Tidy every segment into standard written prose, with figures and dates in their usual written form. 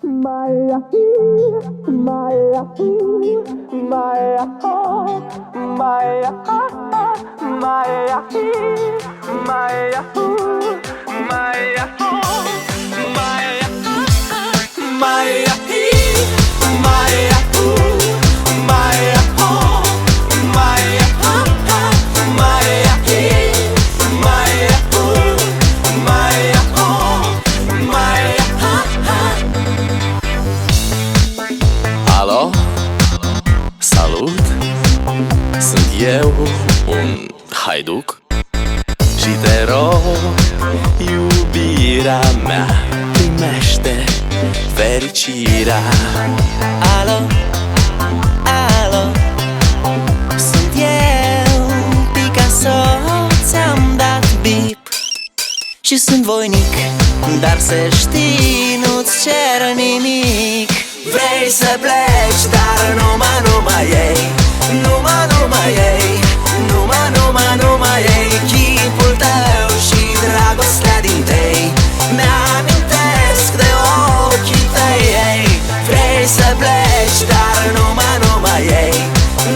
Maya, Maya, Maya, Maya, Maya, Maya, Maya, Alo, salut! Sunt eu, un haiduc, și te rog, iubirea mea, primește fericirea. Alo, alo, sunt eu, Picasso, ți-am dat bip și sunt voinic, dar să știi, nu-ți cer nimic. Vrei să pleci, dar numai ei, numai ei, numai ei, chipul tău și dragostea din tei mi-amintesc de ochii tăi, ei. Vrei să pleci, dar numai ei,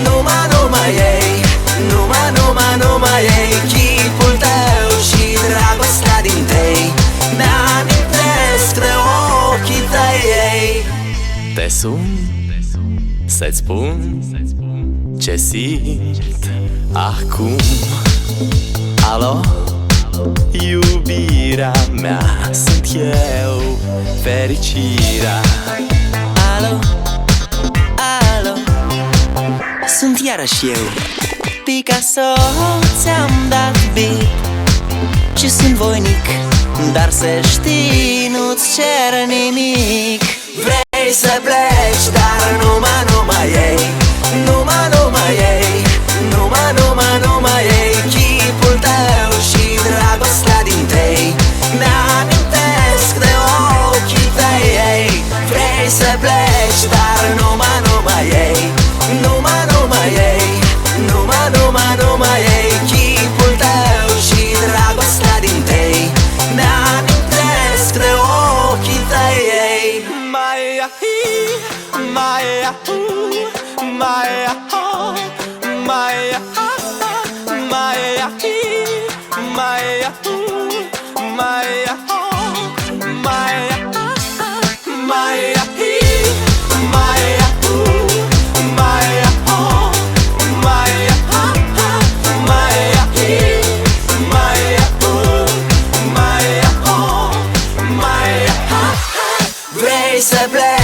numai ei, numai ei, chipul tău și dragostea din tei mi-amintesc de ochii tăi, ei. Te sun să-ți spun ce simt acum. Alo, iubirea mea, sunt eu, fericirea. Alo, alo, sunt iarăși eu, Picasso, ți-am dat bip și sunt voinic, dar să știi, nu-ți cer nimic. Vrei să pleci, dar numai ei, numai ei, numai ei, chipul tău și dragostea din tei mi-amintesc de ochii tăi, ei. Vrei să pleci, dar numai ei, numai ei, numai ei, chipul tău și dragostea din tei mi-amintesc de ochii tăi, ei. Maya, Maya, Maya, Maya, Maya, Maya, Maya, Maya, Maya, Vrei să pleci